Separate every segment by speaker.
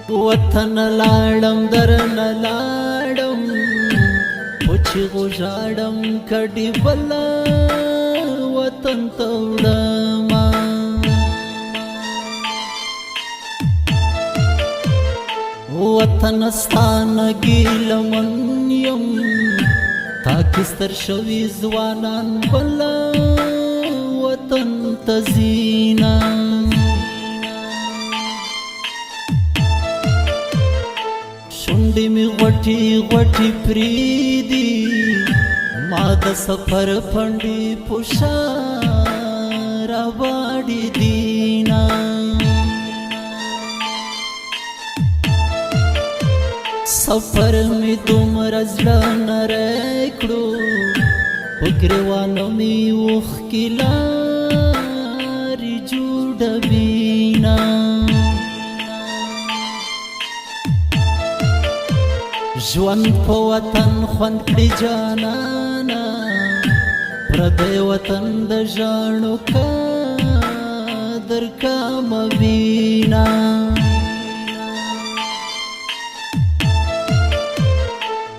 Speaker 1: وطن لاړم درن لاړم پوچی غوژاړم کډی بلا وطن توړم وطن ستان ګیلمن یم تاکستر شوی ځوانان بلا وطن تزینا شونډې می غوټي غوټي پریدي ما د سفر پنډي پوشا راوړې دینا سفر می دومره زړه نری کړو په ګریوانو می اوښکې لارې جوړوينه ژوند په وطن خوند کړي جانانه پردی وطن د ژاړو قدر کموینه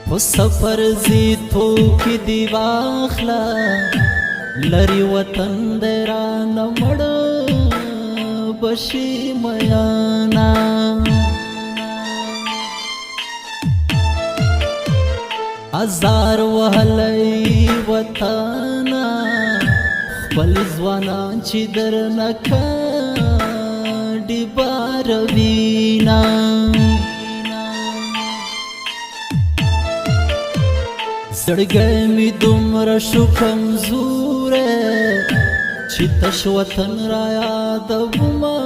Speaker 1: په سفر ځي توکې دې واخله لرې وطن دی رانه مړه بشي میانه ازار وهلی وطنا خپل ځوانان چې درنه کډې باروینا زړګی مې دومره شو کمزوری چې تش وطن را یادومه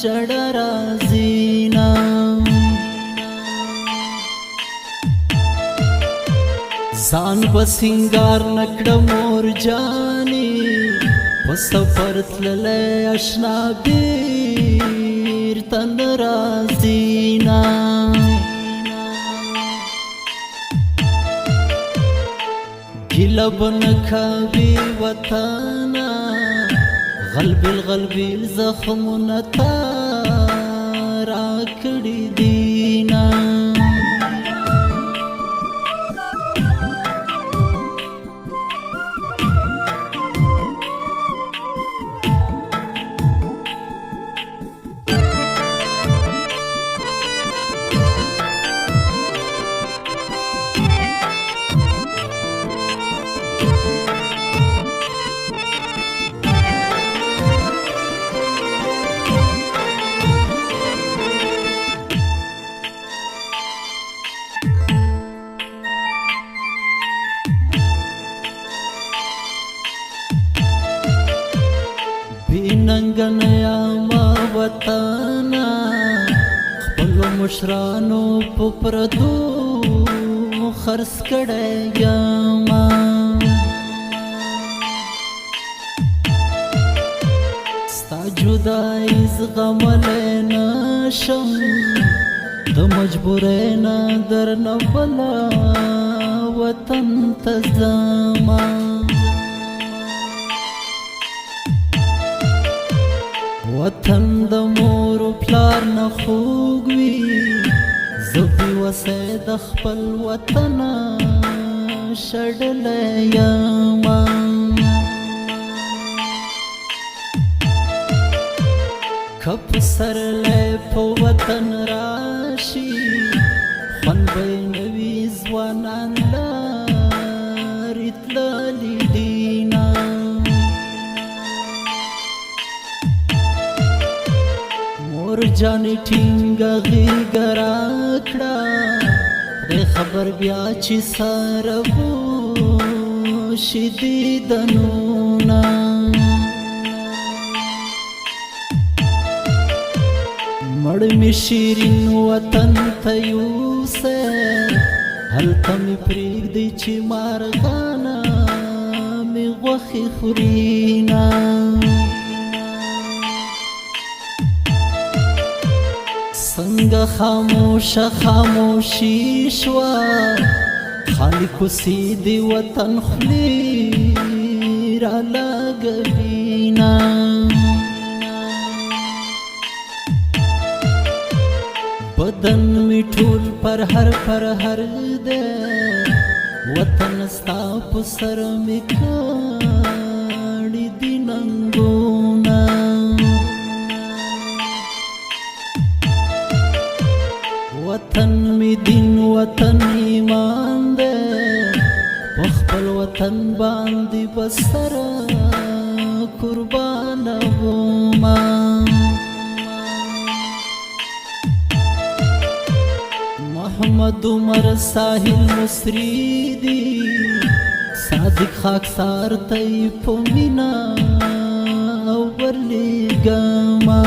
Speaker 1: ژړه راځينه ځان به سینګار نکړه مور جانې په سفر تللی اشنا بیرته نه راځينه ګیله به نه کوي وطنه غلبیل غلبیل زخمونه تا راکړي دینه ننګن یاما وطنا خپلو مشرانو په پردو خرڅ کړی یاما ستا جدایي زغملی نشم د مجبورۍ نه درنه بله وطن ته ځمه وطن د مور و پلار نه خوږ وي زه بېوسی د خپل وطنه شړلی یمه که پسرلی په وطن راشي خوند به یې نه وي ځوانان لارې تللي دینه مور جانې ټینګه غېږه راکړه خدای خبر بیا چې سره وشي دیدنونه مړ مې شیرین وطن ته یوسه هلته مې پرېږدئ چې مارغانه مې غوښې خورینه څنګه خاموشه خاموشي شوه خالي کوڅې د وطن خولې رالګوینه بدن می ټول پر هر دے وطن ستا په سر می کاړي دي ننګونه وطن می دین وطن ایمان دے په خپل وطن باندې بسر قربان وما محمد عمر ساحل مصری دی صادق خاکسار تی پمینا او برلی گاما